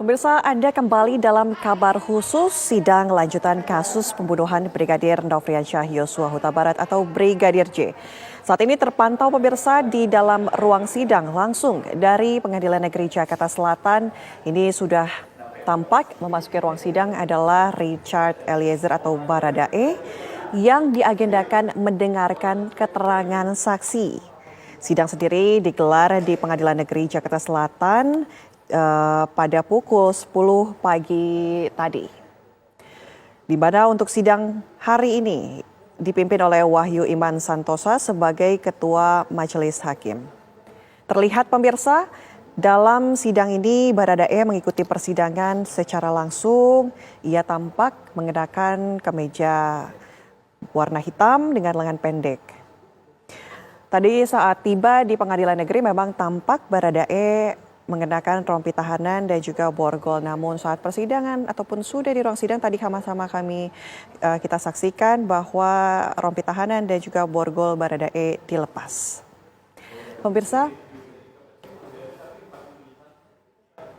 Pemirsa, Anda kembali dalam kabar khusus sidang lanjutan kasus pembunuhan Brigadir Nofriansyah Yosua Huta Barat atau Brigadir J. Saat ini terpantau pemirsa di dalam ruang sidang langsung dari Pengadilan Negeri Jakarta Selatan. Ini sudah tampak memasuki ruang sidang adalah Richard Eliezer atau Baradae yang diagendakan mendengarkan keterangan saksi. Sidang sendiri digelar di Pengadilan Negeri Jakarta Selatan pada pukul 10 pagi tadi. Di mana untuk sidang hari ini dipimpin oleh Wahyu Iman Santosa sebagai Ketua Majelis Hakim. Terlihat pemirsa, dalam sidang ini Baradae mengikuti persidangan secara langsung. Ia tampak mengenakan kemeja warna hitam dengan lengan pendek. Tadi saat tiba di Pengadilan Negeri memang tampak Baradae mengenakan rompi tahanan dan juga borgol. Namun saat persidangan ataupun sudah di ruang sidang tadi sama-sama kita saksikan bahwa rompi tahanan dan juga borgol Baradae dilepas. Pemirsa,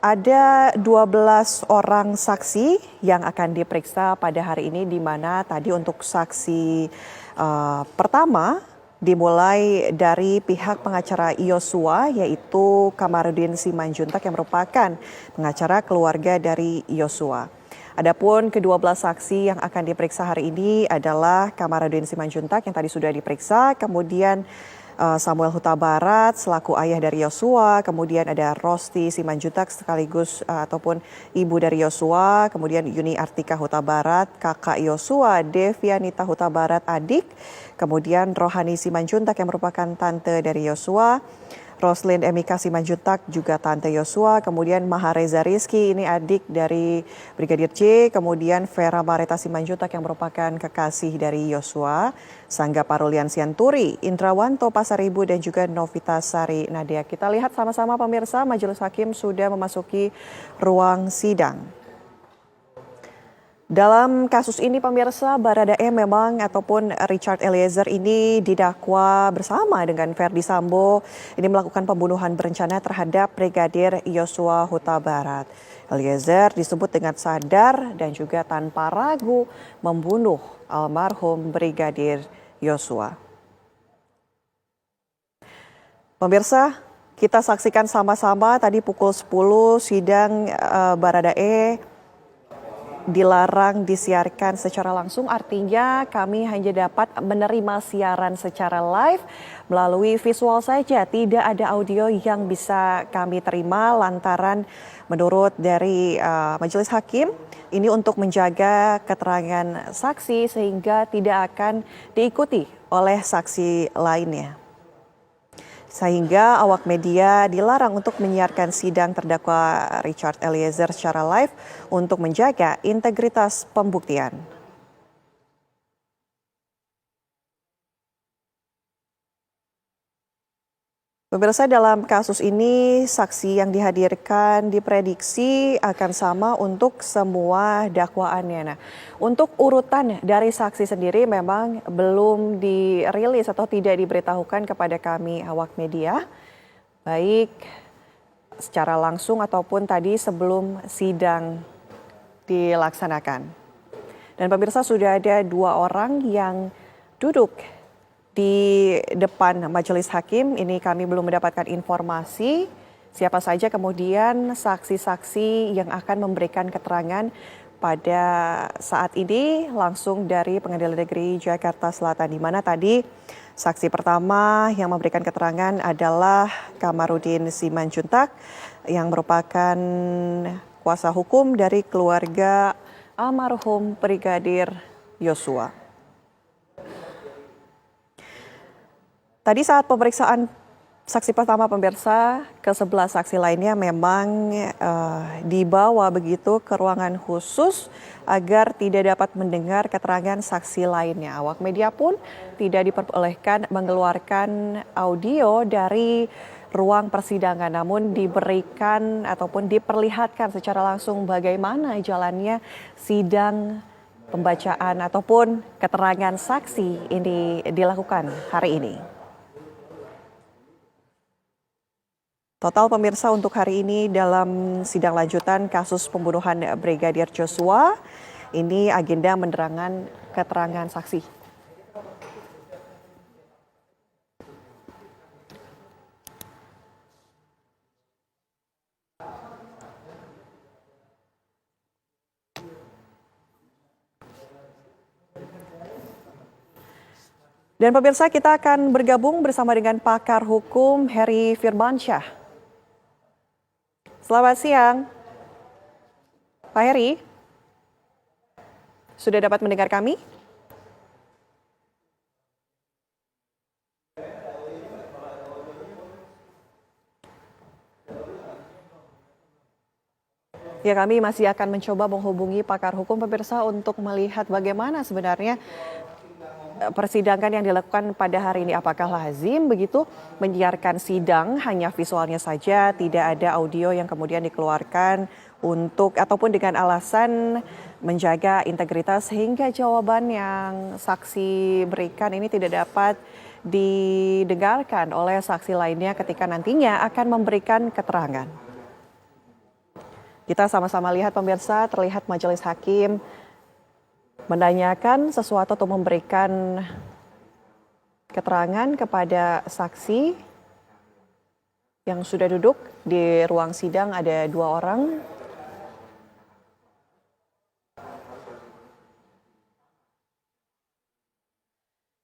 ada 12 orang saksi yang akan diperiksa pada hari ini, di mana tadi untuk saksi pertama dimulai dari pihak pengacara Yosua, yaitu Kamarudin Simanjuntak yang merupakan pengacara keluarga dari Yosua. Adapun ke-12 saksi yang akan diperiksa hari ini adalah Kamarudin Simanjuntak yang tadi sudah diperiksa, kemudian Samuel Huta Barat selaku ayah dari Yosua, kemudian ada Rosti Simanjuntak sekaligus ataupun ibu dari Yosua, kemudian Yuni Artika Huta Barat, kakak Yosua, Devianita Huta Barat adik, kemudian Rohani Simanjuntak yang merupakan tante dari Yosua, Roslin Emika Simanjuntak juga tante Yosua, kemudian Mahareza Rizky ini adik dari Brigadir J, kemudian Vera Bareta Simanjuntak yang merupakan kekasih dari Yosua, Sangga Parulian Sianturi, Indrawanto Pasaribu dan juga Novita Sari Nadia. Kita lihat sama-sama pemirsa, Majelis Hakim sudah memasuki ruang sidang. Dalam kasus ini pemirsa, Baradae memang ataupun Richard Eliezer ini didakwa bersama dengan Verdi Sambo ini melakukan pembunuhan berencana terhadap Brigadir Yosua Huta Barat. Eliezer disebut dengan sadar dan juga tanpa ragu membunuh almarhum Brigadir Yosua. Pemirsa, kita saksikan sama-sama tadi pukul 10 sidang Baradae dilarang disiarkan secara langsung, artinya kami hanya dapat menerima siaran secara live melalui visual saja, tidak ada audio yang bisa kami terima lantaran menurut dari Majelis Hakim ini untuk menjaga keterangan saksi sehingga tidak akan diikuti oleh saksi lainnya. Sehingga awak media dilarang untuk menyiarkan sidang terdakwa Richard Eliezer secara live untuk menjaga integritas pembuktian. Pemirsa, dalam kasus ini saksi yang dihadirkan diprediksi akan sama untuk semua dakwaannya. Nah, untuk urutan dari saksi sendiri memang belum dirilis atau tidak diberitahukan kepada kami awak media, baik secara langsung ataupun tadi sebelum sidang dilaksanakan. Dan pemirsa, sudah ada 2 orang yang duduk di depan Majelis Hakim. Ini kami belum mendapatkan informasi siapa saja kemudian saksi-saksi yang akan memberikan keterangan pada saat ini langsung dari Pengadilan Negeri Jakarta Selatan, di mana tadi saksi pertama yang memberikan keterangan adalah Kamarudin Simanjuntak yang merupakan kuasa hukum dari keluarga almarhum Brigadir Yosua. Tadi saat pemeriksaan saksi pertama pemirsa, ke-11 saksi lainnya memang dibawa begitu ke ruangan khusus agar tidak dapat mendengar keterangan saksi lainnya. Awak media pun tidak diperbolehkan mengeluarkan audio dari ruang persidangan, namun diberikan ataupun diperlihatkan secara langsung bagaimana jalannya sidang pembacaan ataupun keterangan saksi ini dilakukan hari ini. Total pemirsa untuk hari ini dalam sidang lanjutan kasus pembunuhan Brigadir Joshua, ini agenda menerangkan keterangan saksi. Dan pemirsa, kita akan bergabung bersama dengan pakar hukum Heri Firmansyah. Selamat siang, Pak Heri. Sudah dapat mendengar kami? Ya, kami masih akan mencoba menghubungi pakar hukum pemirsa untuk melihat bagaimana sebenarnya persidangan yang dilakukan pada hari ini. Apakah lazim begitu menyiarkan sidang hanya visualnya saja, tidak ada audio yang kemudian dikeluarkan untuk ataupun dengan alasan menjaga integritas sehingga jawaban yang saksi berikan ini tidak dapat didengarkan oleh saksi lainnya ketika nantinya akan memberikan keterangan. Kita sama-sama lihat pemirsa, terlihat majelis hakim menanyakan sesuatu atau memberikan keterangan kepada saksi yang sudah duduk di ruang sidang. Ada 2 orang.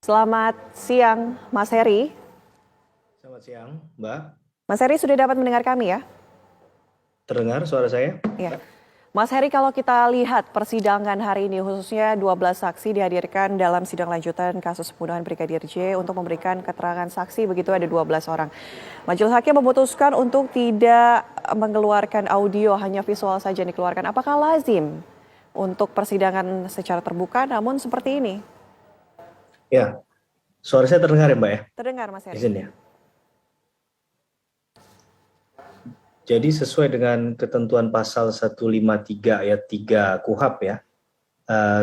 Selamat siang, Mas Heri. Selamat siang, Mbak. Mas Heri sudah dapat mendengar kami ya? Terdengar suara saya? Iya. Mas Heri, kalau kita lihat persidangan hari ini khususnya 12 saksi dihadirkan dalam sidang lanjutan kasus pembunuhan Brigadir J untuk memberikan keterangan saksi, begitu ada 12 orang. Majelis hakim memutuskan untuk tidak mengeluarkan audio, hanya visual saja yang dikeluarkan. Apakah lazim untuk persidangan secara terbuka namun seperti ini? Ya, suara saya terdengar ya Mbak ya? Terdengar Mas Heri. Izin ya. Jadi sesuai dengan ketentuan pasal 153 ayat 3 KUHP ya,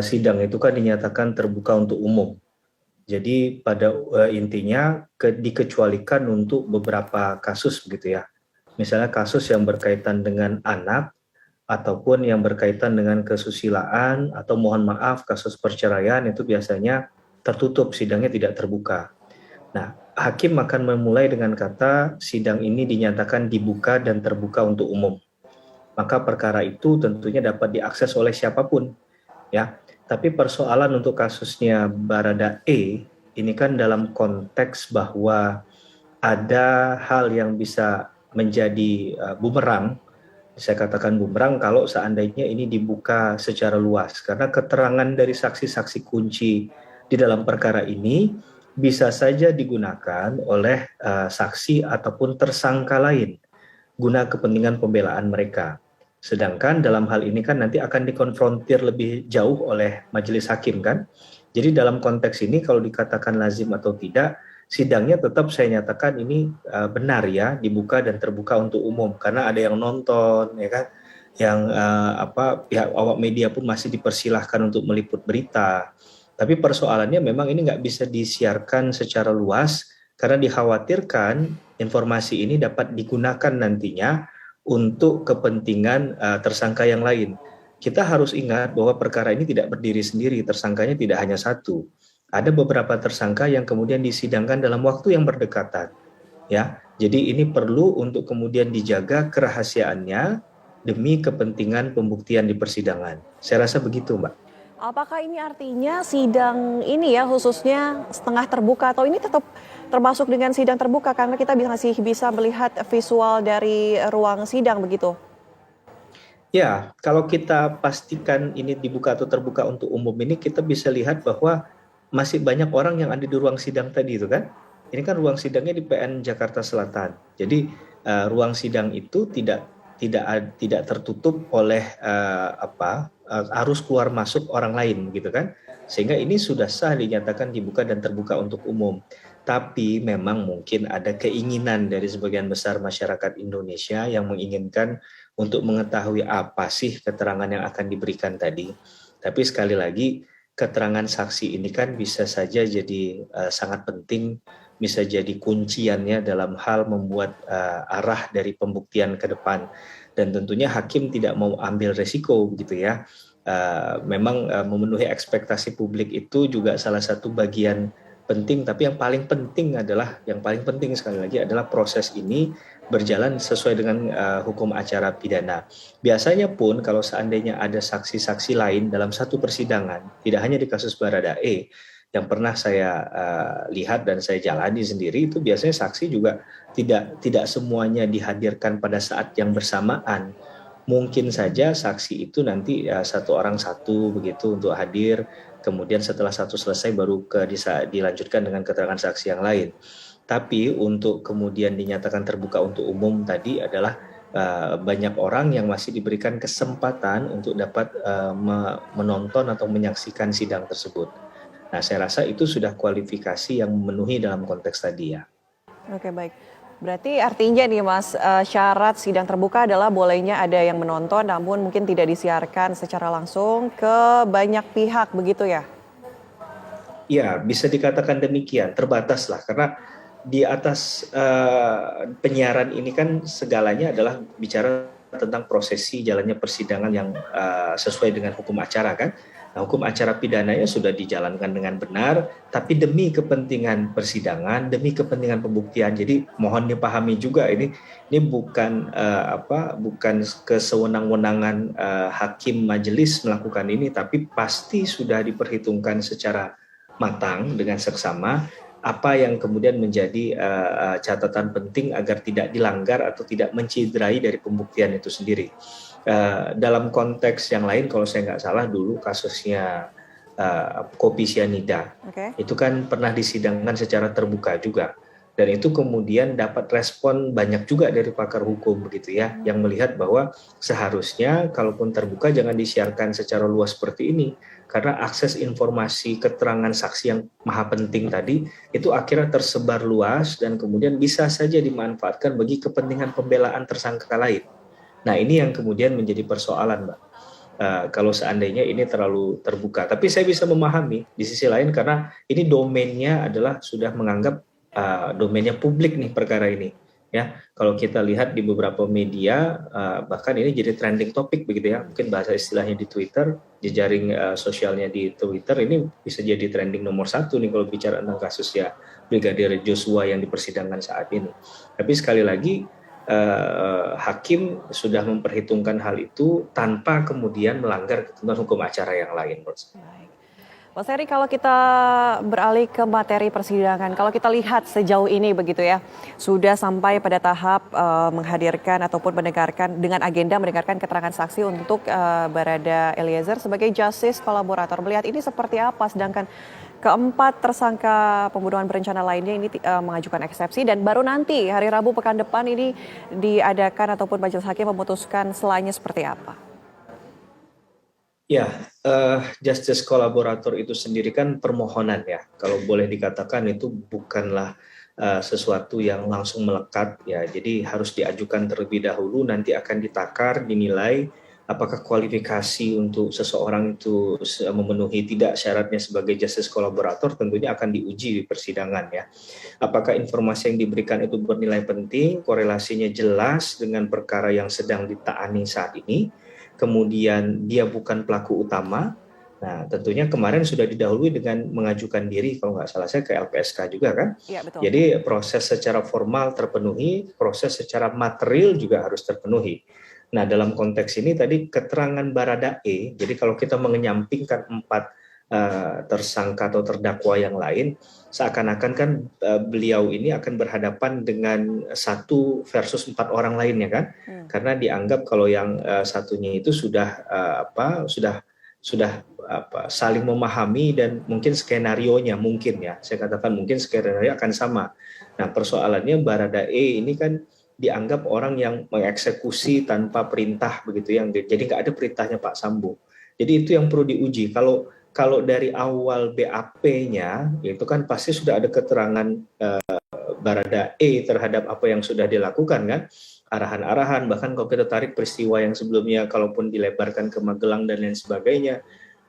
sidang itu kan dinyatakan terbuka untuk umum. Jadi pada intinya dikecualikan untuk beberapa kasus begitu ya. Misalnya kasus yang berkaitan dengan anak, ataupun yang berkaitan dengan kesusilaan, atau mohon maaf kasus perceraian itu biasanya tertutup, sidangnya tidak terbuka. Nah, hakim akan memulai dengan kata sidang ini dinyatakan dibuka dan terbuka untuk umum. Maka perkara itu tentunya dapat diakses oleh siapapun, ya. Tapi persoalan untuk kasusnya Barada E ini kan dalam konteks bahwa ada hal yang bisa menjadi bumerang. Saya katakan bumerang kalau seandainya ini dibuka secara luas, karena keterangan dari saksi-saksi kunci di dalam perkara ini bisa saja digunakan oleh saksi ataupun tersangka lain guna kepentingan pembelaan mereka. Sedangkan dalam hal ini kan nanti akan dikonfrontir lebih jauh oleh majelis hakim kan. Jadi dalam konteks ini kalau dikatakan lazim atau tidak, sidangnya tetap saya nyatakan ini benar ya, dibuka dan terbuka untuk umum karena ada yang nonton ya kan, yang pihak awak media pun masih dipersilahkan untuk meliput berita. Tapi persoalannya memang ini nggak bisa disiarkan secara luas karena dikhawatirkan informasi ini dapat digunakan nantinya untuk kepentingan tersangka yang lain. Kita harus ingat bahwa perkara ini tidak berdiri sendiri, tersangkanya tidak hanya satu. Ada beberapa tersangka yang kemudian disidangkan dalam waktu yang berdekatan. Ya, jadi ini perlu untuk kemudian dijaga kerahasiaannya demi kepentingan pembuktian di persidangan. Saya rasa begitu, Mbak. Apakah ini artinya sidang ini ya khususnya setengah terbuka atau ini tetap termasuk dengan sidang terbuka karena kita masih bisa melihat visual dari ruang sidang begitu? Ya, kalau kita pastikan ini dibuka atau terbuka untuk umum ini kita bisa lihat bahwa masih banyak orang yang ada di ruang sidang tadi itu kan. Ini kan ruang sidangnya di PN Jakarta Selatan. Jadi ruang sidang itu tidak tertutup oleh arus keluar masuk orang lain gitu kan, sehingga ini sudah sah dinyatakan dibuka dan terbuka untuk umum. Tapi memang mungkin ada keinginan dari sebagian besar masyarakat Indonesia yang menginginkan untuk mengetahui apa sih keterangan yang akan diberikan tadi. Tapi sekali lagi keterangan saksi ini kan bisa saja jadi sangat penting bisa jadi kunciannya dalam hal membuat arah dari pembuktian ke depan. Dan tentunya hakim tidak mau ambil resiko begitu ya. Memang memenuhi ekspektasi publik itu juga salah satu bagian penting, tapi yang paling penting sekali lagi adalah proses ini berjalan sesuai dengan hukum acara pidana. Biasanya pun kalau seandainya ada saksi-saksi lain dalam satu persidangan, tidak hanya di kasus Baradae, yang pernah saya lihat dan saya jalani sendiri, itu biasanya saksi juga tidak semuanya dihadirkan pada saat yang bersamaan. Mungkin saja saksi itu nanti satu orang satu begitu untuk hadir, kemudian setelah satu selesai baru dilanjutkan dengan keterangan saksi yang lain. Tapi untuk kemudian dinyatakan terbuka untuk umum tadi adalah banyak orang yang masih diberikan kesempatan untuk dapat menonton atau menyaksikan sidang tersebut. Nah, saya rasa itu sudah kualifikasi yang memenuhi dalam konteks tadi ya. Oke, baik. Berarti artinya nih Mas, syarat sidang terbuka adalah bolehnya ada yang menonton namun mungkin tidak disiarkan secara langsung ke banyak pihak begitu ya? Ya, bisa dikatakan demikian, terbatas lah karena di atas penyiaran ini kan segalanya adalah bicara tentang prosesi jalannya persidangan yang sesuai dengan hukum acara kan. Nah, hukum acara pidananya sudah dijalankan dengan benar, tapi demi kepentingan persidangan, demi kepentingan pembuktian. Jadi mohon dipahami juga ini bukan bukan kesewenang-wenangan hakim majelis melakukan ini, tapi pasti sudah diperhitungkan secara matang dengan seksama apa yang kemudian menjadi catatan penting agar tidak dilanggar atau tidak menciderai dari pembuktian itu sendiri. Dalam konteks yang lain, kalau saya nggak salah dulu kasusnya kopi sianida, itu kan pernah disidangkan secara terbuka juga. Dan itu kemudian dapat respon banyak juga dari pakar hukum begitu ya, yang melihat bahwa seharusnya kalaupun terbuka jangan disiarkan secara luas seperti ini. Karena akses informasi keterangan saksi yang maha penting tadi itu akhirnya tersebar luas dan kemudian bisa saja dimanfaatkan bagi kepentingan pembelaan tersangka lain. Nah, ini yang kemudian menjadi persoalan, Mbak. Kalau seandainya ini terlalu terbuka. Tapi saya bisa memahami di sisi lain karena ini domainnya adalah sudah menganggap domainnya publik nih perkara ini. Ya, kalau kita lihat di beberapa media, bahkan ini jadi trending topik begitu ya. Mungkin bahasa istilahnya di Twitter, jejaring sosialnya di Twitter ini bisa jadi trending nomor 1 nih kalau bicara tentang kasus ya Brigadir Joshua yang dipersidangkan saat ini. Tapi sekali lagi hakim sudah memperhitungkan hal itu tanpa kemudian melanggar ketentuan hukum acara yang lain. Mas Heri, kalau kita beralih ke materi persidangan, kalau kita lihat sejauh ini begitu ya, sudah sampai pada tahap menghadirkan ataupun mendengarkan dengan agenda mendengarkan keterangan saksi untuk Barada Eliezer sebagai justice kolaborator. Melihat ini seperti apa, sedangkan keempat tersangka pembunuhan berencana lainnya ini mengajukan eksepsi dan baru nanti hari Rabu pekan depan ini diadakan ataupun majelis hakim memutuskan selanjutnya seperti apa? Ya, justice kolaborator itu sendiri kan permohonan ya. Kalau boleh dikatakan itu bukanlah sesuatu yang langsung melekat ya. Jadi harus diajukan terlebih dahulu, nanti akan ditakar, dinilai apakah kualifikasi untuk seseorang itu memenuhi tidak syaratnya sebagai justice kolaborator, tentunya akan diuji di persidangan ya. Apakah informasi yang diberikan itu bernilai penting, korelasinya jelas dengan perkara yang sedang ditaani saat ini, kemudian dia bukan pelaku utama. Nah, tentunya kemarin sudah didahului dengan mengajukan diri, kalau nggak salah saya ke LPSK juga kan. Ya, betul. Jadi proses secara formal terpenuhi, proses secara material juga harus terpenuhi. Nah, dalam konteks ini tadi keterangan Baradae, jadi kalau kita mengenyampingkan 4 tersangka atau terdakwa yang lain, seakan-akan kan beliau ini akan berhadapan dengan 1 versus 4 orang lainnya kan, karena dianggap kalau yang satunya itu sudah saling memahami dan mungkin skenarionya mungkin ya, saya katakan mungkin skenario akan sama. Nah, persoalannya Baradae ini kan dianggap orang yang mengeksekusi tanpa perintah begitu ya, jadi nggak ada perintahnya Pak Sambo. Jadi itu yang perlu diuji. Kalau dari awal BAP-nya itu kan pasti sudah ada keterangan Baradae terhadap apa yang sudah dilakukan kan, arahan-arahan, bahkan kalau kita tarik peristiwa yang sebelumnya kalaupun dilebarkan ke Magelang dan lain sebagainya,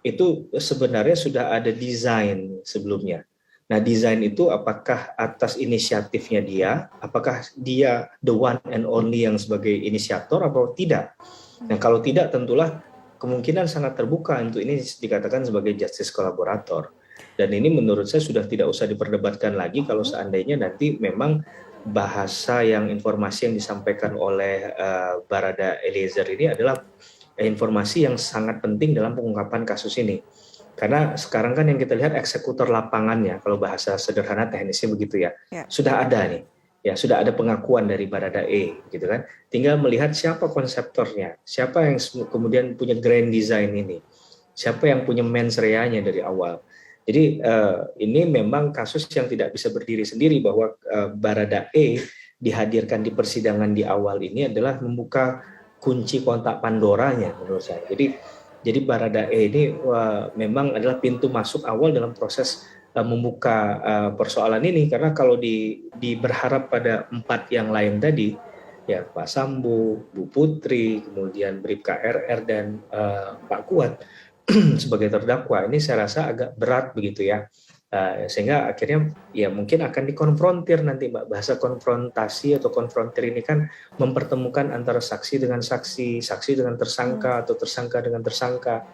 itu sebenarnya sudah ada desain sebelumnya. Nah, desain itu apakah atas inisiatifnya dia, apakah dia the one and only yang sebagai inisiator atau tidak? Nah, kalau tidak tentulah kemungkinan sangat terbuka untuk ini dikatakan sebagai justice collaborator. Dan ini menurut saya sudah tidak usah diperdebatkan lagi kalau seandainya nanti memang bahasa yang informasi yang disampaikan oleh Barada Eliezer ini adalah informasi yang sangat penting dalam pengungkapan kasus ini. Karena sekarang kan yang kita lihat eksekutor lapangannya, kalau bahasa sederhana teknisnya begitu ya, sudah ada nih, ya sudah ada pengakuan dari Baradae, gitu kan. Tinggal melihat siapa konseptornya, siapa yang kemudian punya grand design ini, siapa yang punya mens rea-nya dari awal. Jadi ini memang kasus yang tidak bisa berdiri sendiri bahwa Baradae dihadirkan di persidangan di awal ini adalah membuka kunci kontak Pandoranya menurut saya. Jadi Baradae ini memang adalah pintu masuk awal dalam proses membuka persoalan ini, karena kalau berharap pada 4 yang lain tadi, ya Pak Sambo, Bu Putri, kemudian Bribka RR dan Pak Kuat sebagai terdakwa, ini saya rasa agak berat begitu ya. Sehingga akhirnya ya mungkin akan dikonfrontir nanti Mbak. Bahasa konfrontasi atau konfrontir ini kan mempertemukan antara saksi dengan saksi, saksi dengan tersangka atau tersangka dengan tersangka.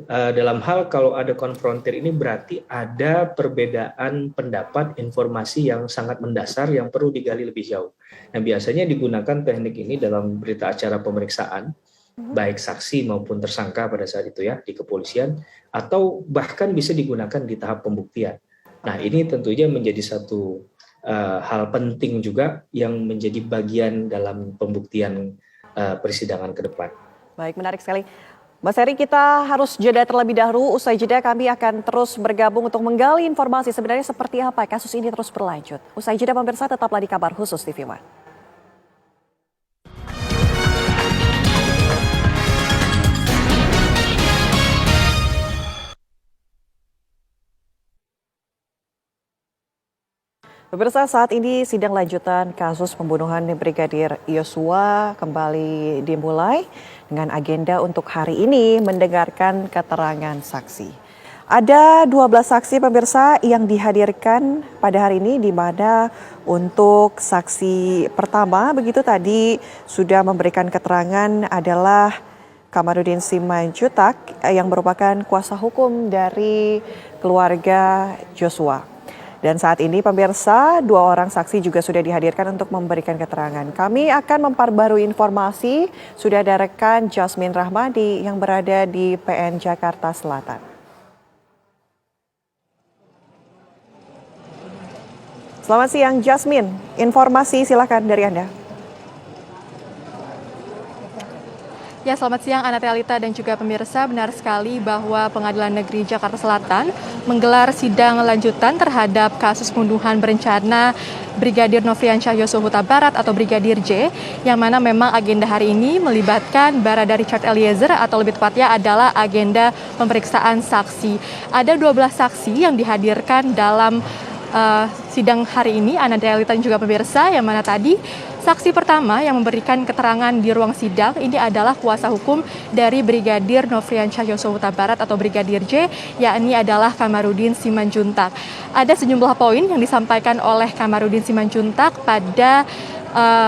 Dalam hal kalau ada konfrontir ini berarti ada perbedaan pendapat, informasi yang sangat mendasar yang perlu digali lebih jauh. Nah, biasanya digunakan teknik ini dalam berita acara pemeriksaan, baik saksi maupun tersangka pada saat itu ya di kepolisian, atau bahkan bisa digunakan di tahap pembuktian. Nah, ini tentunya menjadi satu hal penting juga yang menjadi bagian dalam pembuktian persidangan ke depan. Baik, menarik sekali. Mas Heri, kita harus jeda terlebih dahulu. Usai jeda kami akan terus bergabung untuk menggali informasi sebenarnya seperti apa kasus ini terus berlanjut. Usai jeda pemirsa, tetaplah di Kabar Khusus TV One. Pemirsa, saat ini sidang lanjutan kasus pembunuhan Brigadir Yosua kembali dimulai dengan agenda untuk hari ini mendengarkan keterangan saksi. Ada 12 saksi pemirsa yang dihadirkan pada hari ini, di mana untuk saksi pertama begitu tadi sudah memberikan keterangan adalah Kamarudin Simanjuntak yang merupakan kuasa hukum dari keluarga Joshua. Dan saat ini pemirsa, 2 orang saksi juga sudah dihadirkan untuk memberikan keterangan. Kami akan memperbarui informasi, sudah ada rekan Jasmine Rahmadi yang berada di PN Jakarta Selatan. Selamat siang Jasmine, informasi silakan dari Anda. Ya, selamat siang Anatalita dan juga pemirsa. Benar sekali bahwa Pengadilan Negeri Jakarta Selatan menggelar sidang lanjutan terhadap kasus pembunuhan berencana Brigadir Nofriansyah Yosua Huta Barat atau Brigadir J, yang mana memang agenda hari ini melibatkan Barada Richard Eliezer atau lebih tepatnya adalah agenda pemeriksaan saksi. Ada 12 saksi yang dihadirkan dalam sidang hari ini, Anatalita dan juga pemirsa, yang mana tadi saksi pertama yang memberikan keterangan di ruang sidang ini adalah kuasa hukum dari Brigadir Nofriansyah Yosua Huta Barat atau Brigadir J, yakni adalah Kamarudin Simanjuntak. Ada sejumlah poin yang disampaikan oleh Kamarudin Simanjuntak pada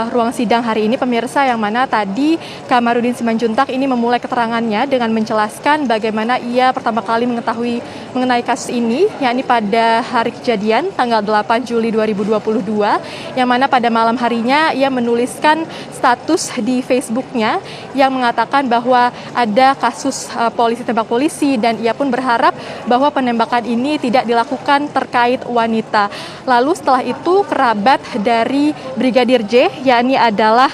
ruang sidang hari ini pemirsa, yang mana tadi Kamarudin Simanjuntak ini memulai keterangannya dengan menjelaskan bagaimana ia pertama kali mengetahui mengenai kasus ini, yakni pada hari kejadian tanggal 8 Juli 2022, yang mana pada malam harinya ia menuliskan status di Facebooknya yang mengatakan bahwa ada kasus polisi tembak polisi, dan ia pun berharap bahwa penembakan ini tidak dilakukan terkait wanita. Lalu setelah itu kerabat dari Brigadir J, yakni adalah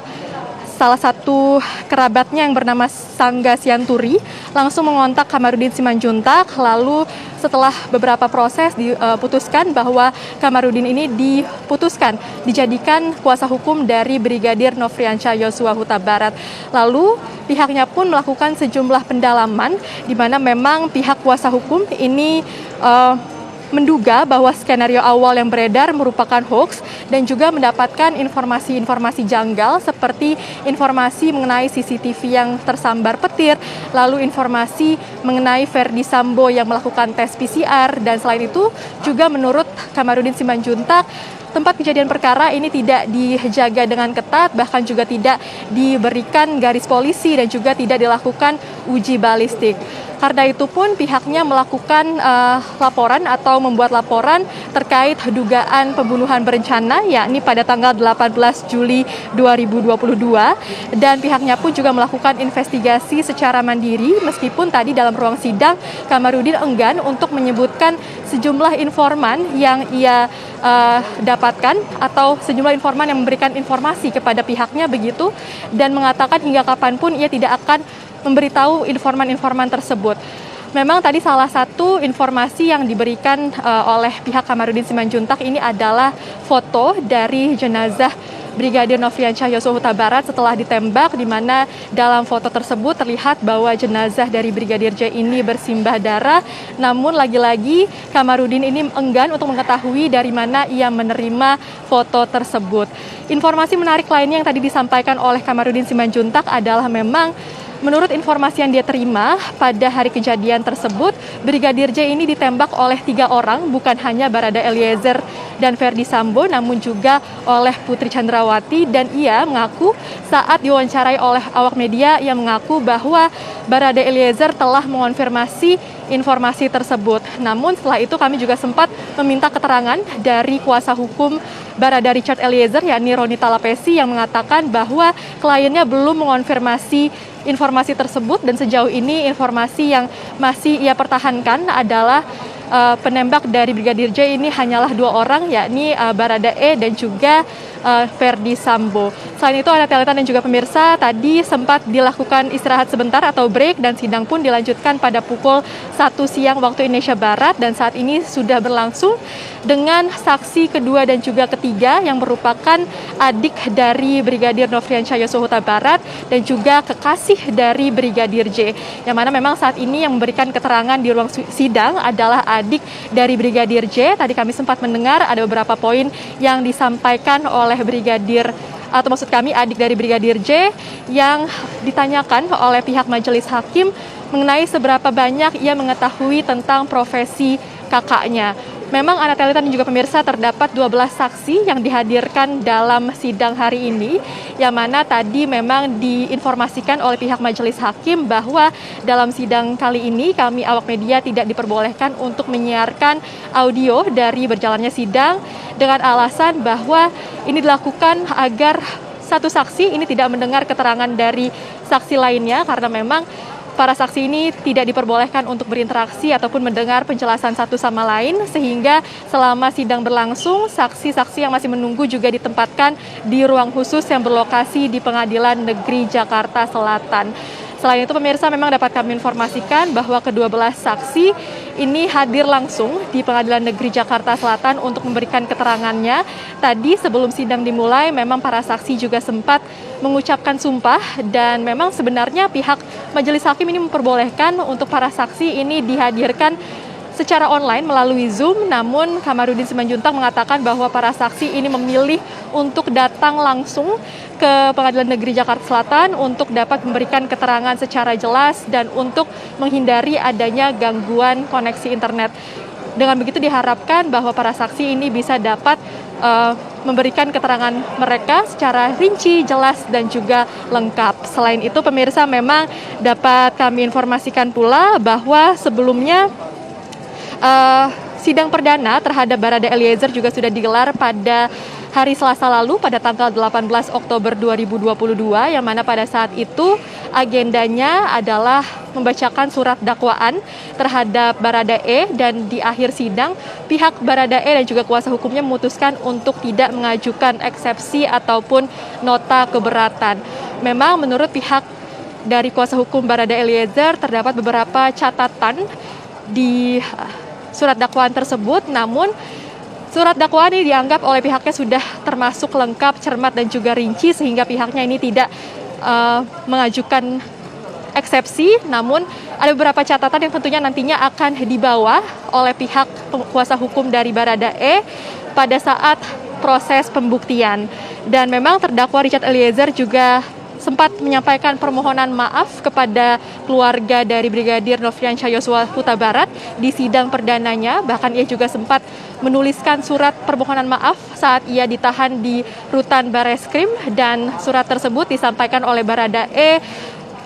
salah satu kerabatnya yang bernama Sangga Sianturi, langsung mengontak Kamarudin Simanjuntak. Lalu setelah beberapa proses diputuskan bahwa Kamarudin ini dijadikan kuasa hukum dari Brigadir Nofriansyah Yosua Huta Barat. Lalu pihaknya pun melakukan sejumlah pendalaman, di mana memang pihak kuasa hukum ini menduga bahwa skenario awal yang beredar merupakan hoax dan juga mendapatkan informasi-informasi janggal seperti informasi mengenai CCTV yang tersambar petir, lalu informasi mengenai Verdi Sambo yang melakukan tes PCR, dan selain itu juga menurut Kamarudin Simanjuntak, tempat kejadian perkara ini tidak dijaga dengan ketat, bahkan juga tidak diberikan garis polisi dan juga tidak dilakukan uji balistik. Karena itu pun pihaknya melakukan laporan atau membuat laporan terkait dugaan pembunuhan berencana, yakni pada tanggal 18 Juli 2022. Dan pihaknya pun juga melakukan investigasi secara mandiri, meskipun tadi dalam ruang sidang Kamarudin enggan untuk menyebutkan sejumlah informan yang ia dapatkan atau sejumlah informan yang memberikan informasi kepada pihaknya begitu, dan mengatakan hingga kapanpun ia tidak akan memberitahu informan-informan tersebut. Memang tadi salah satu informasi yang diberikan oleh pihak Kamarudin Simanjuntak ini adalah foto dari jenazah Brigadir Nofriansyah Yosua Huta Barat setelah ditembak, di mana dalam foto tersebut terlihat bahwa jenazah dari Brigadir J ini bersimbah darah. Namun lagi-lagi Kamarudin ini enggan untuk mengetahui dari mana ia menerima foto tersebut. Informasi menarik lainnya yang tadi disampaikan oleh Kamarudin Simanjuntak adalah memang menurut informasi yang dia terima pada hari kejadian tersebut, Brigadir J ini ditembak oleh 3 orang, bukan hanya Barada Eliezer dan Verdi Sambo, namun juga oleh Putri Chandrawati. Dan ia mengaku saat diwawancarai oleh awak media, ia mengaku bahwa Barada Eliezer telah mengonfirmasi informasi tersebut. Namun setelah itu kami juga sempat meminta keterangan dari kuasa hukum Barada Richard Eliezer, yakni Roni Talapesi, yang mengatakan bahwa kliennya belum mengonfirmasi informasi tersebut, dan sejauh ini informasi yang masih ia pertahankan adalah penembak dari Brigadir J ini hanyalah 2 orang, yakni Barada E dan juga Verdi Sambo. Selain itu, Anatelita dan juga pemirsa, tadi sempat dilakukan istirahat sebentar atau break, dan sidang pun dilanjutkan pada pukul 1 siang waktu Indonesia Barat, dan saat ini sudah berlangsung dengan saksi kedua dan juga ketiga yang merupakan adik dari Brigadir Nofriansyah Yosua Huta Barat dan juga kekasih dari Brigadir J, yang mana memang saat ini yang memberikan keterangan di ruang sidang adalah adik dari Brigadir J. Tadi kami sempat mendengar ada beberapa poin yang disampaikan oleh Brigadir, atau maksud kami adik dari Brigadir J, yang ditanyakan oleh pihak majelis hakim mengenai seberapa banyak ia mengetahui tentang profesi kakaknya. Memang Anatelita dan juga pemirsa, terdapat 12 saksi yang dihadirkan dalam sidang hari ini, yang mana tadi memang diinformasikan oleh pihak majelis hakim bahwa dalam sidang kali ini kami awak media tidak diperbolehkan untuk menyiarkan audio dari berjalannya sidang, dengan alasan bahwa ini dilakukan agar satu saksi ini tidak mendengar keterangan dari saksi lainnya, karena memang para saksi ini tidak diperbolehkan untuk berinteraksi ataupun mendengar penjelasan satu sama lain, sehingga selama sidang berlangsung, saksi-saksi yang masih menunggu juga ditempatkan di ruang khusus yang berlokasi di Pengadilan Negeri Jakarta Selatan. Selain itu, pemirsa, memang dapat kami informasikan bahwa ke-12 saksi ini hadir langsung di Pengadilan Negeri Jakarta Selatan untuk memberikan keterangannya. Tadi sebelum sidang dimulai, memang para saksi juga sempat mengucapkan sumpah, dan memang sebenarnya pihak majelis hakim ini memperbolehkan untuk para saksi ini dihadirkan secara online melalui Zoom, namun Kamarudin Simanjuntak mengatakan bahwa para saksi ini memilih untuk datang langsung ke Pengadilan Negeri Jakarta Selatan untuk dapat memberikan keterangan secara jelas dan untuk menghindari adanya gangguan koneksi internet. Dengan begitu diharapkan bahwa para saksi ini bisa dapat memberikan keterangan mereka secara rinci, jelas, dan juga lengkap. Selain itu, pemirsa, memang dapat kami informasikan pula bahwa sebelumnya sidang perdana terhadap Barada Eliezer juga sudah digelar pada hari Selasa lalu pada tanggal 18 Oktober 2022, yang mana pada saat itu agendanya adalah membacakan surat dakwaan terhadap Barada E, dan di akhir sidang pihak Barada E dan juga kuasa hukumnya memutuskan untuk tidak mengajukan eksepsi ataupun nota keberatan. Memang menurut pihak dari kuasa hukum Barada Eliezer terdapat beberapa catatan di surat dakwaan tersebut, namun surat dakwaan ini dianggap oleh pihaknya sudah termasuk lengkap, cermat, dan juga rinci, sehingga pihaknya ini tidak mengajukan eksepsi, namun ada beberapa catatan yang tentunya nantinya akan dibawa oleh pihak kuasa hukum dari Baradae pada saat proses pembuktian. Dan memang terdakwa Richard Eliezer juga sempat menyampaikan permohonan maaf kepada keluarga dari Brigadir Nofriansyah Yosua Huta Barat di sidang perdananya. Bahkan ia juga sempat menuliskan surat permohonan maaf saat ia ditahan di rutan Bareskrim, dan surat tersebut disampaikan oleh Baradae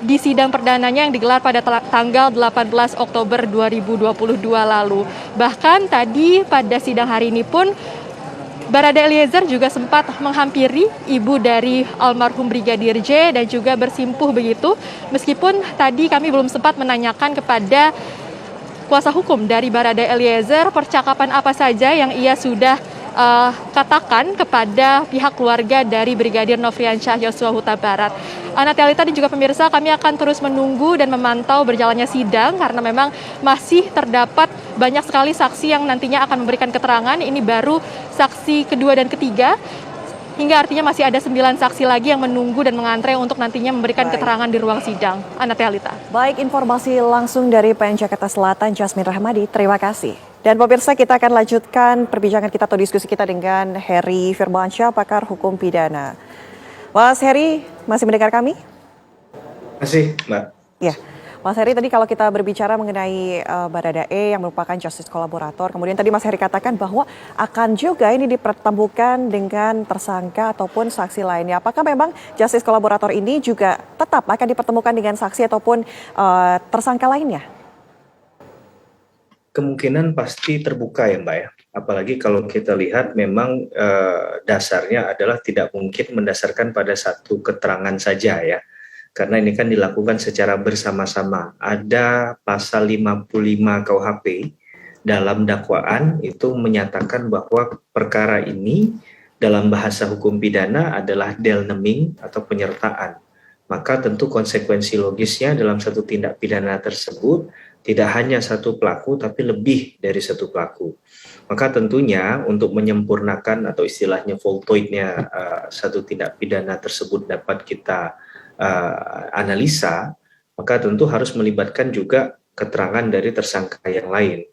di sidang perdananya yang digelar pada tanggal 18 Oktober 2022 lalu. Bahkan tadi pada sidang hari ini pun Baradae Eliezer juga sempat menghampiri ibu dari almarhum Brigadir J dan juga bersimpuh begitu. Meskipun tadi kami belum sempat menanyakan kepada kuasa hukum dari Baradae Eliezer percakapan apa saja yang ia sudah katakan kepada pihak keluarga dari Brigadir Nofriansyah Yosua Huta Barat. Anatalita dan juga pemirsa, kami akan terus menunggu dan memantau berjalannya sidang karena memang masih terdapat banyak sekali saksi yang nantinya akan memberikan keterangan. Ini baru saksi kedua dan ketiga, hingga artinya masih ada 9 saksi lagi yang menunggu dan mengantre untuk nantinya memberikan keterangan di ruang sidang. Anatalita. Baik, informasi langsung dari PN Jakarta Selatan, Jasmine Rahmadi, terima kasih. Dan pemirsa, kita akan lanjutkan perbincangan kita atau diskusi kita dengan Heri Firmansyah, pakar hukum pidana. Mas Heri, masih mendengar kami? Masih, Mbak. Ya, Mas Heri, tadi kalau kita berbicara mengenai Baradae yang merupakan justice kolaborator, kemudian tadi Mas Heri katakan bahwa akan juga ini dipertemukan dengan tersangka ataupun saksi lainnya. Apakah memang justice kolaborator ini juga tetap akan dipertemukan dengan saksi ataupun tersangka lainnya? Kemungkinan pasti terbuka ya Mbak ya. Apalagi kalau kita lihat memang dasarnya adalah tidak mungkin mendasarkan pada satu keterangan saja ya. Karena ini kan dilakukan secara bersama-sama. Ada pasal 55 KUHP dalam dakwaan itu menyatakan bahwa perkara ini dalam bahasa hukum pidana adalah delneming atau penyertaan. Maka tentu konsekuensi logisnya dalam satu tindak pidana tersebut tidak hanya satu pelaku tapi lebih dari satu pelaku. Maka tentunya untuk menyempurnakan atau istilahnya voltoidnya satu tindak pidana tersebut dapat kita analisa, maka tentu harus melibatkan juga keterangan dari tersangka yang lain.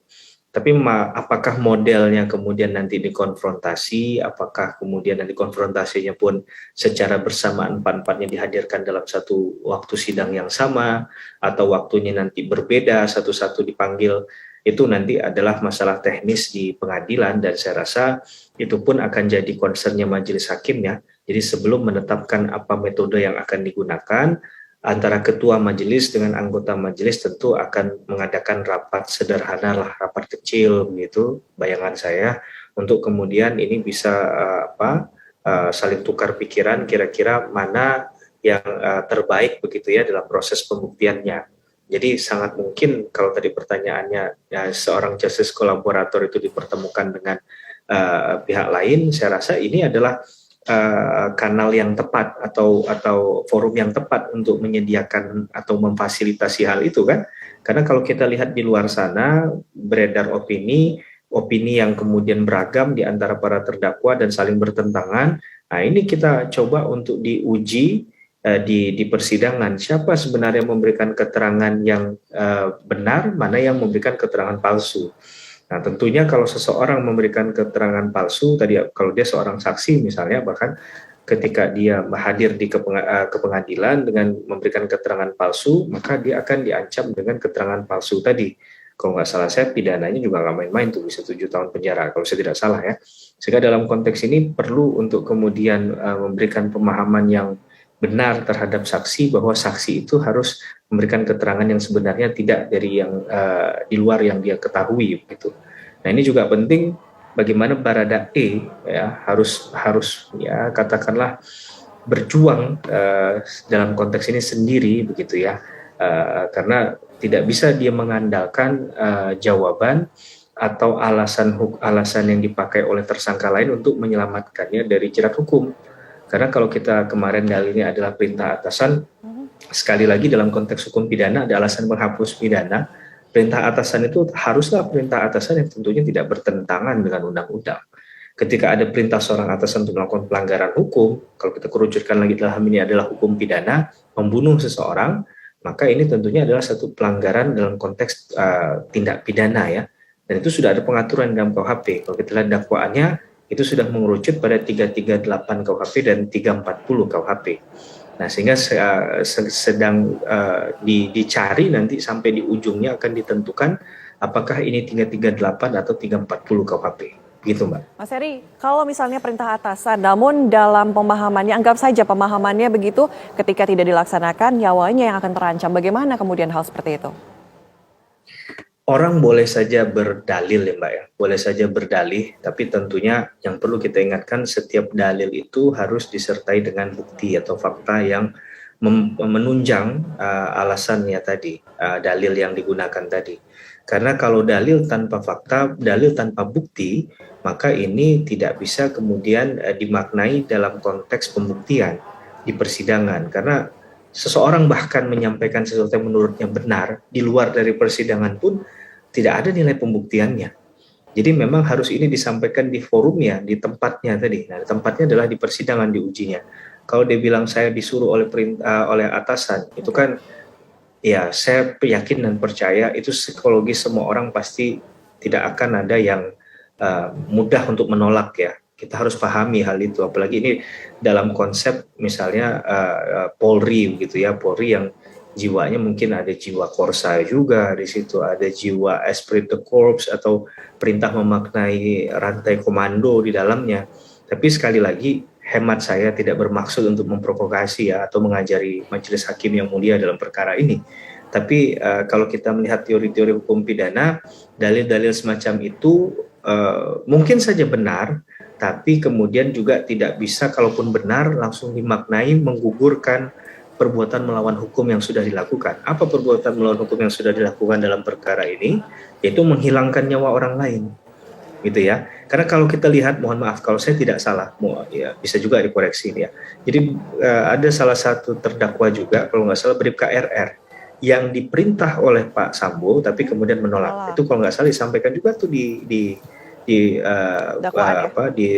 Tapi apakah modelnya kemudian nanti dikonfrontasi, apakah kemudian nanti konfrontasinya pun secara bersamaan empat-empatnya dihadirkan dalam satu waktu sidang yang sama, atau waktunya nanti berbeda, satu-satu dipanggil, itu nanti adalah masalah teknis di pengadilan, dan saya rasa itu pun akan jadi concernnya majelis hakim ya. Jadi sebelum menetapkan apa metode yang akan digunakan, antara ketua majelis dengan anggota majelis tentu akan mengadakan rapat sederhana lah, rapat kecil begitu bayangan saya, untuk kemudian ini bisa saling tukar pikiran kira-kira mana yang terbaik begitu ya dalam proses pembuktiannya. Jadi sangat mungkin kalau tadi pertanyaannya ya, seorang justice kolaborator itu dipertemukan dengan pihak lain, saya rasa ini adalah kanal yang tepat atau forum yang tepat untuk menyediakan atau memfasilitasi hal itu kan. Karena kalau kita lihat di luar sana beredar opini yang kemudian beragam di antara para terdakwa dan saling bertentangan. Nah, ini kita coba untuk diuji di persidangan, siapa sebenarnya memberikan keterangan yang benar, mana yang memberikan keterangan palsu. Nah, tentunya kalau seseorang memberikan keterangan palsu, tadi kalau dia seorang saksi misalnya, bahkan ketika dia hadir ke pengadilan dengan memberikan keterangan palsu, maka dia akan diancam dengan keterangan palsu tadi. Kalau nggak salah saya, pidananya juga nggak main-main tuh, bisa 7 tahun penjara kalau saya tidak salah ya. Sehingga dalam konteks ini perlu untuk kemudian memberikan pemahaman yang benar terhadap saksi, bahwa saksi itu harus memberikan keterangan yang sebenarnya tidak dari yang di luar yang dia ketahui gitu. Nah, ini juga penting bagaimana Baradae ya harus ya katakanlah berjuang dalam konteks ini sendiri begitu ya, karena tidak bisa dia mengandalkan jawaban atau alasan yang dipakai oleh tersangka lain untuk menyelamatkannya dari jerat hukum. Karena kalau kita kemarin dalilnya adalah perintah atasan, sekali lagi dalam konteks hukum pidana ada alasan menghapus pidana. Perintah atasan itu haruslah perintah atasan yang tentunya tidak bertentangan dengan undang-undang. Ketika ada perintah seorang atasan untuk melakukan pelanggaran hukum, kalau kita kerucutkan lagi dalam ini adalah hukum pidana, membunuh seseorang, maka ini tentunya adalah satu pelanggaran dalam konteks tindak pidana ya. Dan itu sudah ada pengaturan dalam KUHP. Kalau kita lihat dakwaannya, itu sudah mengerucut pada 338 KUHP dan 340 KUHP. Nah, sehingga sedang dicari nanti sampai di ujungnya akan ditentukan apakah ini 338 atau 340 KUHP. Gitu, Mbak. Mas Heri, kalau misalnya perintah atasan, namun dalam pemahamannya, anggap saja pemahamannya begitu, ketika tidak dilaksanakan, nyawanya yang akan terancam. Bagaimana kemudian hal seperti itu? Orang boleh saja berdalil ya Mbak ya, boleh saja berdalih, tapi tentunya yang perlu kita ingatkan setiap dalil itu harus disertai dengan bukti atau fakta yang menunjang alasannya tadi, dalil yang digunakan tadi. Karena kalau dalil tanpa fakta, dalil tanpa bukti, maka ini tidak bisa kemudian dimaknai dalam konteks pembuktian di persidangan. Karena seseorang bahkan menyampaikan sesuatu yang menurutnya benar di luar dari persidangan pun tidak ada nilai pembuktiannya. Jadi memang harus ini disampaikan di forumnya, di tempatnya tadi. Nah, tempatnya adalah di persidangan diujinya. Kalau dia bilang saya disuruh oleh atasan, itu kan ya saya yakin dan percaya itu psikologis semua orang pasti tidak akan ada yang mudah untuk menolak ya. Kita harus pahami hal itu, apalagi ini dalam konsep misalnya Polri gitu ya, Polri yang jiwanya mungkin ada jiwa Korsa juga di situ, ada jiwa esprit de corps atau perintah memaknai rantai komando di dalamnya. Tapi sekali lagi hemat saya tidak bermaksud untuk memprovokasi ya atau mengajari majelis hakim yang mulia dalam perkara ini. Tapi kalau kita melihat teori-teori hukum pidana, dalil-dalil semacam itu mungkin saja benar, tapi kemudian juga tidak bisa kalaupun benar langsung dimaknai menggugurkan perbuatan melawan hukum yang sudah dilakukan. Apa perbuatan melawan hukum yang sudah dilakukan dalam perkara ini? Yaitu menghilangkan nyawa orang lain. Gitu ya. Karena kalau kita lihat, mohon maaf kalau saya tidak salah, ya bisa juga dikoreksi ya. Jadi ada salah satu terdakwa juga kalau nggak salah Bribka RR yang diperintah oleh Pak Sambo tapi kemudian menolak. Itu kalau nggak salah disampaikan juga tuh di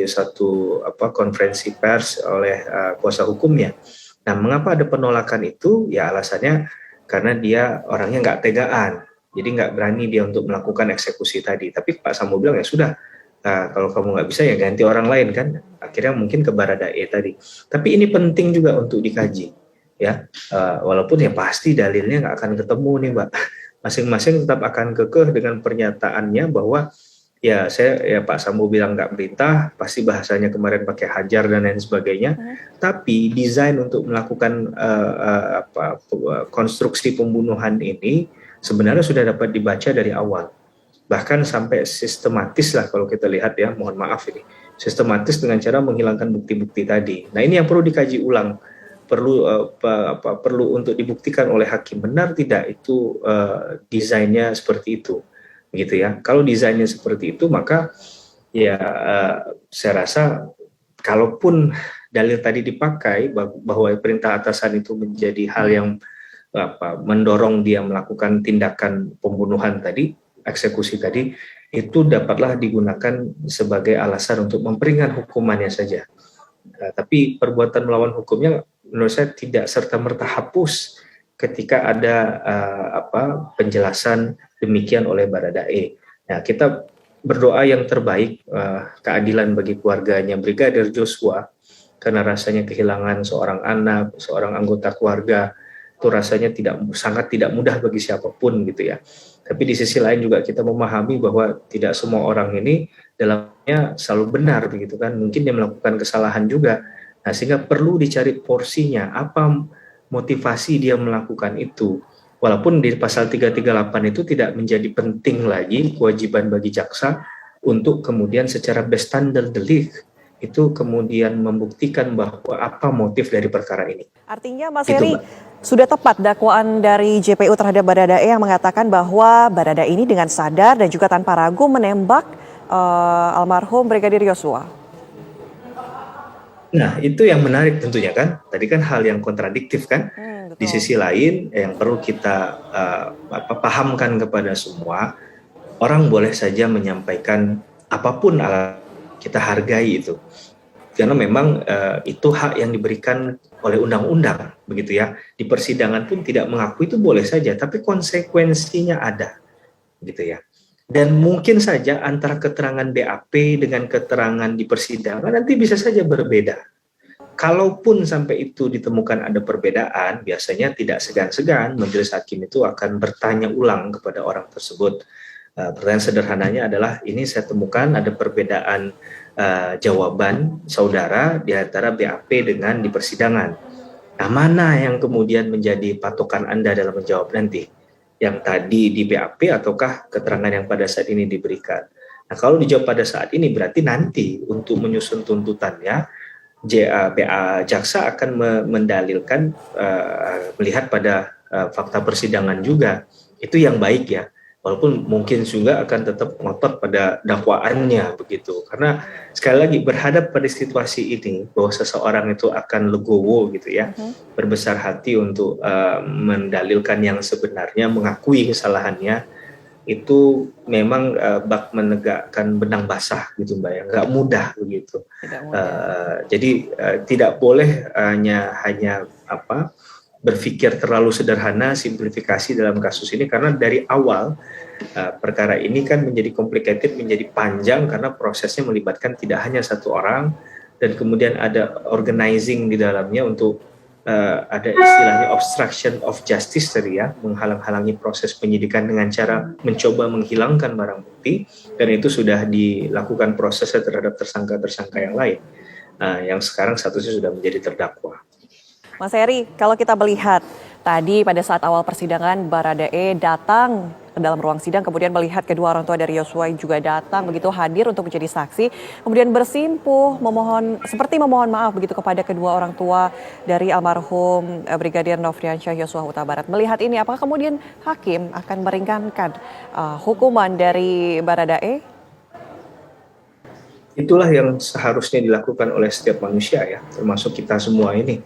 satu konferensi pers oleh kuasa hukumnya. Nah, mengapa ada penolakan itu? Ya alasannya karena dia orangnya nggak tegaan. Jadi nggak berani dia untuk melakukan eksekusi tadi. Tapi Pak Sambo bilang ya sudah, kalau kamu nggak bisa ya ganti orang lain kan. Akhirnya mungkin ke Baradae tadi. Tapi ini penting juga untuk dikaji, ya. Walaupun ya pasti dalilnya nggak akan ketemu nih, Mbak. Masing-masing tetap akan kekeh dengan pernyataannya bahwa ya Pak Sambo bilang nggak perintah, pasti bahasanya kemarin pakai hajar dan lain sebagainya. Tapi desain untuk melakukan konstruksi pembunuhan ini sebenarnya sudah dapat dibaca dari awal, bahkan sampai sistematis lah kalau kita lihat ya, mohon maaf ini sistematis dengan cara menghilangkan bukti-bukti tadi. Nah ini yang perlu dikaji ulang, perlu untuk dibuktikan oleh hakim benar tidak itu desainnya seperti itu, gitu ya. Kalau desainnya seperti itu maka ya saya rasa kalaupun dalil tadi dipakai bahwa perintah atasan itu menjadi hal yang mendorong dia melakukan tindakan pembunuhan tadi, eksekusi tadi, itu dapatlah digunakan sebagai alasan untuk memperingan hukumannya saja. Tapi perbuatan melawan hukumnya menurut saya tidak serta-merta hapus ketika ada penjelasan demikian oleh Baradae. Nah, kita berdoa yang terbaik, keadilan bagi keluarganya Brigadir Joshua, karena rasanya kehilangan seorang anak, seorang anggota keluarga, itu rasanya sangat tidak mudah bagi siapapun gitu ya. Tapi di sisi lain juga kita memahami bahwa tidak semua orang ini dalamnya selalu benar begitu kan. Mungkin dia melakukan kesalahan juga. Nah, sehingga perlu dicari porsinya, apa motivasi dia melakukan itu. Walaupun di pasal 338 itu tidak menjadi penting lagi kewajiban bagi jaksa untuk kemudian secara bestandard delik itu kemudian membuktikan bahwa apa motif dari perkara ini. Artinya Mas Heri, sudah tepat dakwaan dari JPU terhadap Baradae yang mengatakan bahwa Baradae ini dengan sadar dan juga tanpa ragu menembak almarhum Brigadir Yosua. Nah, itu yang menarik tentunya kan. Tadi kan hal yang kontradiktif kan. Di sisi lain yang perlu kita pahamkan kepada semua, orang boleh saja menyampaikan apapun kita hargai itu. karena memang itu hak yang diberikan oleh undang-undang, begitu ya. Di persidangan pun tidak mengakui itu boleh saja, tapi konsekuensinya ada, gitu ya. Dan mungkin saja antara keterangan BAP dengan keterangan di persidangan nanti bisa saja berbeda. Kalaupun sampai itu ditemukan ada perbedaan, biasanya tidak segan-segan majelis hakim itu akan bertanya ulang kepada orang tersebut. Pertanyaan sederhananya adalah, ini saya temukan ada perbedaan jawaban saudara di antara BAP dengan di persidangan. Nah, mana yang kemudian menjadi patokan Anda dalam menjawab nanti? Yang tadi di BAP ataukah keterangan yang pada saat ini diberikan? Nah, kalau dijawab pada saat ini berarti nanti untuk menyusun tuntutannya, jaksa akan mendalilkan melihat pada fakta persidangan juga. Itu yang baik ya. Walaupun mungkin juga akan tetap ngotot pada dakwaannya begitu. Karena sekali lagi berhadap pada situasi ini bahwa seseorang itu akan legowo gitu ya, berbesar hati untuk mendalilkan yang sebenarnya, mengakui kesalahannya, itu memang bak menegakkan benang basah gitu Mbak ya, nggak mudah begitu. Jadi tidak boleh hanya berpikir terlalu sederhana, simplifikasi dalam kasus ini, karena dari awal perkara ini kan menjadi complicated, menjadi panjang karena prosesnya melibatkan tidak hanya satu orang, dan kemudian ada organizing di dalamnya untuk ada istilahnya obstruction of justice tadi ya, menghalang-halangi proses penyidikan dengan cara mencoba menghilangkan barang bukti, dan itu sudah dilakukan prosesnya terhadap tersangka-tersangka yang lain, yang sekarang statusnya sudah menjadi terdakwa. Mas Heri, kalau kita melihat tadi pada saat awal persidangan Baradae datang ke dalam ruang sidang, kemudian melihat kedua orang tua dari Yosua juga datang begitu, hadir untuk menjadi saksi, kemudian bersimpuh seperti memohon maaf begitu kepada kedua orang tua dari almarhum Brigadir Nofriansyah Yosua Huta Barat. Melihat ini, apakah kemudian hakim akan meringankan hukuman dari Baradae? Itulah yang seharusnya dilakukan oleh setiap manusia ya, termasuk kita semua ini.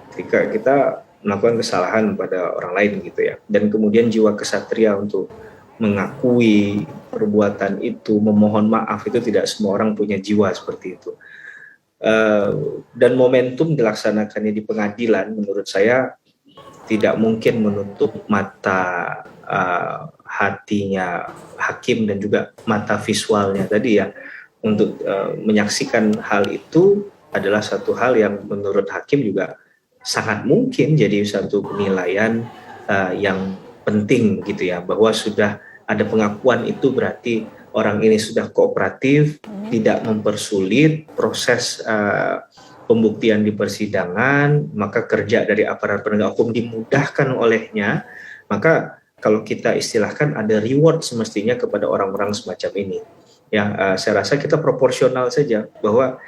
Ketika kita melakukan kesalahan pada orang lain gitu ya, dan kemudian jiwa kesatria untuk mengakui perbuatan itu, memohon maaf, itu tidak semua orang punya jiwa seperti itu. Dan momentum dilaksanakannya di pengadilan menurut saya tidak mungkin menutup mata hatinya hakim dan juga mata visualnya tadi ya, untuk menyaksikan hal itu adalah satu hal yang menurut hakim juga sangat mungkin jadi satu penilaian yang penting gitu ya, bahwa sudah ada pengakuan itu berarti orang ini sudah kooperatif, tidak mempersulit proses pembuktian di persidangan, maka kerja dari aparat penegak hukum dimudahkan olehnya. Maka kalau kita istilahkan ada reward semestinya kepada orang-orang semacam ini. Ya, saya rasa kita proporsional saja, bahwa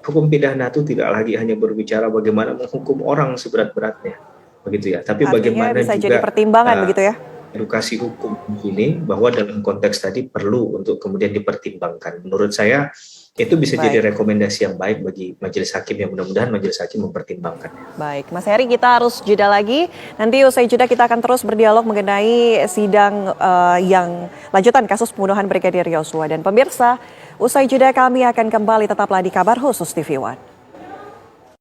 hukum pidana itu tidak lagi hanya berbicara bagaimana menghukum orang seberat-beratnya, begitu ya. Tapi artinya bagaimana bisa juga jadi pertimbangan begitu ya. Edukasi hukum ini, bahwa dalam konteks tadi perlu untuk kemudian dipertimbangkan. Menurut saya itu bisa jadi rekomendasi yang baik bagi majelis hakim, yang mudah-mudahan majelis hakim mempertimbangkan. Baik, Mas Heri, kita harus jeda lagi. Nanti usai jeda kita akan terus berdialog mengenai sidang yang lanjutan kasus pembunuhan Brigadir Yosua. Dan pemirsa, usai jeda kami akan kembali, tetaplah di Kabar Khusus TV One.